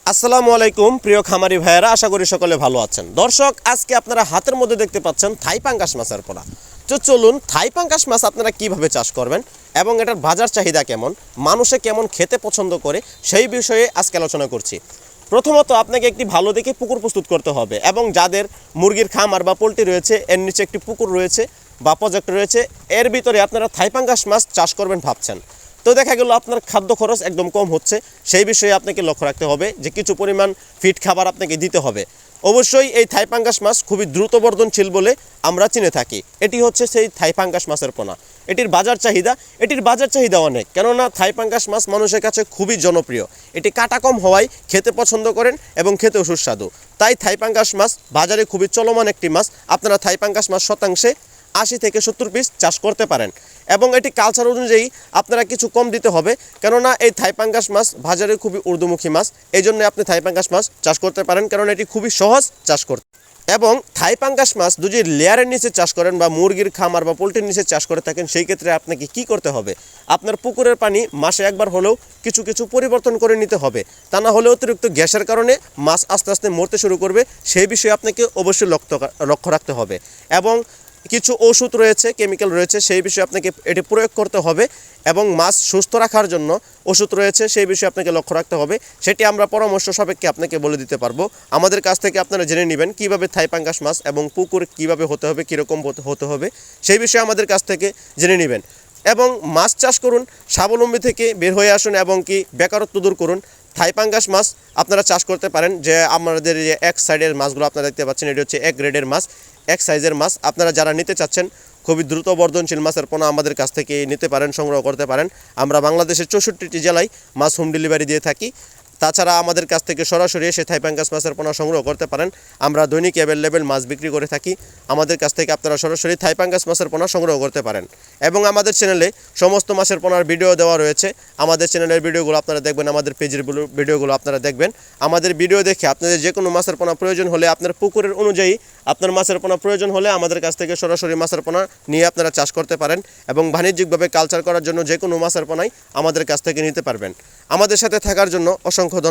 আসসালামু আলাইকুম প্রিয় খামারি ভাইয়েরা, আশা করি সকলে ভালো আছেন। দর্শক, আজকে আপনারা হাতের মধ্যে দেখতে পাচ্ছেন থাই পাঙ্গাস মাছের পোনা। তো চলুন, থাই পাঙ্গাস মাছ আপনারা কিভাবে চাষ করবেন এবং এটার বাজার চাহিদা কেমন, মানুষে কেমন খেতে পছন্দ করে, সেই বিষয়ে আজকে আলোচনা করছি। প্রথমত আপনাকে একটি ভালো দেখে পুকুর প্রস্তুত করতে হবে এবং যাদের মুরগির খামার বা পোলট্রি রয়েছে, এর নিচে একটি পুকুর রয়েছে বা প্রজেক্ট রয়েছে, এর ভিতরে আপনারা থাই পাঙ্গাস মাছ চাষ করবেন ভাবছেন, তো দেখা গেল আপনার খাদ্য খরচ একদম কম হচ্ছে। সেই বিষয়ে আপনাকে লক্ষ্য রাখতে হবে যে কিছু পরিমাণ ফিড খাবার আপনাকে দিতে হবে। অবশ্যই এই থাই পাঙ্গাস মাছ খুবই দ্রুত বর্ধনশীল বলে আমরা চিনে থাকি। এটি হচ্ছে সেই থাই পাঙ্গাস মাছের পোনা। এটির বাজার চাহিদা অনেক, কেননা থাই পাঙ্গাস মাছ মানুষের কাছে খুবই জনপ্রিয়। এটি কাটা কম হওয়ায় খেতে পছন্দ করেন এবং খেতেও সুস্বাদু। তাই থাই পাঙ্গাস মাছ বাজারে খুবই চলমান একটি মাছ। আপনারা থাই পাঙ্গাস মাছ শতাংশে 80 থেকে 70 পিস চাষ করতে পারেন এবং এটি কালচার অনুযায়ী আপনারা কিছু কম দিতে হবে, কেননা এই থাই পাঙ্গাস মাছ বাজারে খুবই ঊর্ধ্বমুখী মাছ। এই জন্য আপনি থাই পাঙ্গাস মাছ চাষ করতে পারেন, কারণ এটি খুবই সহজ চাষ করতে। এবং থাই পাঙ্গাস মাছ যদি লেয়ারের নিচে চাষ করেন বা মুরগির খামার বা পোলট্রির নিচে চাষ করে থাকেন, সেই ক্ষেত্রে আপনাকে কি করতে হবে, আপনার পুকুরের পানি মাসে একবার হলেও কিছু কিছু পরিবর্তন করে নিতে হবে। তা না হলে অতিরিক্ত গ্যাসের কারণে মাছ আস্তে আস্তে মরতে শুরু করবে। সেই বিষয়ে আপনাকে অবশ্যই লক্ষ্য রাখতে হবে। এবং কিছু ওষুধ রয়েছে, কেমিক্যাল রয়েছে, সেই বিষয়ে আপনাকে এটি প্রয়োগ করতে হবে। এবং মাছ সুস্থ রাখার জন্য ওষুধ রয়েছে, সেই বিষয়ে আপনাকে লক্ষ্য রাখতে হবে। সেটি আমরা পরামর্শ সাপেক্ষে আপনাকে বলে দিতে পারবো। আমাদের কাছ থেকে আপনারা জেনে নেবেন কীভাবে থাই পাঙ্গাস মাছ এবং পুকুর কীভাবে হতে হবে, কীরকম হতে হবে, সেই বিষয়ে আমাদের কাছ থেকে জেনে নেবেন। এবং মাছ চাষ করুন, স্বাবলম্বী থেকে বের হয়ে আসুন এবং কি বেকারত্ব দূর করুন। থাই পাঙ্গাস মাছ আপনারা চাষ করতে পারেন। যে আমাদের যে এক সাইডের মাছগুলো আপনারা দেখতে পাচ্ছেন, এটি হচ্ছে এক গ্রেডের মাছ, এক সাইজের মাছ। আপনারা যারা নিতে চাচ্ছেন খুবই দ্রুত বর্ধনশীল মাছের পোনা আমাদের কাছ থেকে নিতে পারেন, সংগ্রহ করতে পারেন। আমরা বাংলাদেশের 64টি জেলায় মাছ হোম ডেলিভারি দিয়ে থাকি। তাছাড়া আমাদের কাছ থেকে সরাসরি এসে থাই পাঙ্গাস মাছের পোনা সংগ্রহ করতে পারেন। আমরা দৈনিক অ্যাভেলেবেল মাছ বিক্রি করে থাকি। আমাদের কাছ থেকে আপনারা সরাসরি থাই পাঙ্গাস মাছের পোনা সংগ্রহ করতে পারেন। এবং আমাদের চ্যানেলে সমস্ত মাছের পোনার ভিডিও দেওয়া রয়েছে। আমাদের চ্যানেলের ভিডিওগুলো আপনারা দেখবেন, আমাদের পেজের ভিডিওগুলো আপনারা দেখবেন। আমাদের ভিডিও দেখে আপনাদের যে কোনো মাছের পোনা প্রয়োজন হলে, আপনার পুকুরের অনুযায়ী আপনার মাছের পোনা প্রয়োজন হলে আমাদের কাছ থেকে সরাসরি মাছের পোনা নিয়ে আপনারা চাষ করতে পারেন এবং বাণিজ্যিকভাবে কালচার করার জন্য যে কোনো মাছের পোনাই আমাদের কাছ থেকে নিতে পারবেন। আমাদের সাথে থাকার জন্য অসংখ্য ধন্যবাদ।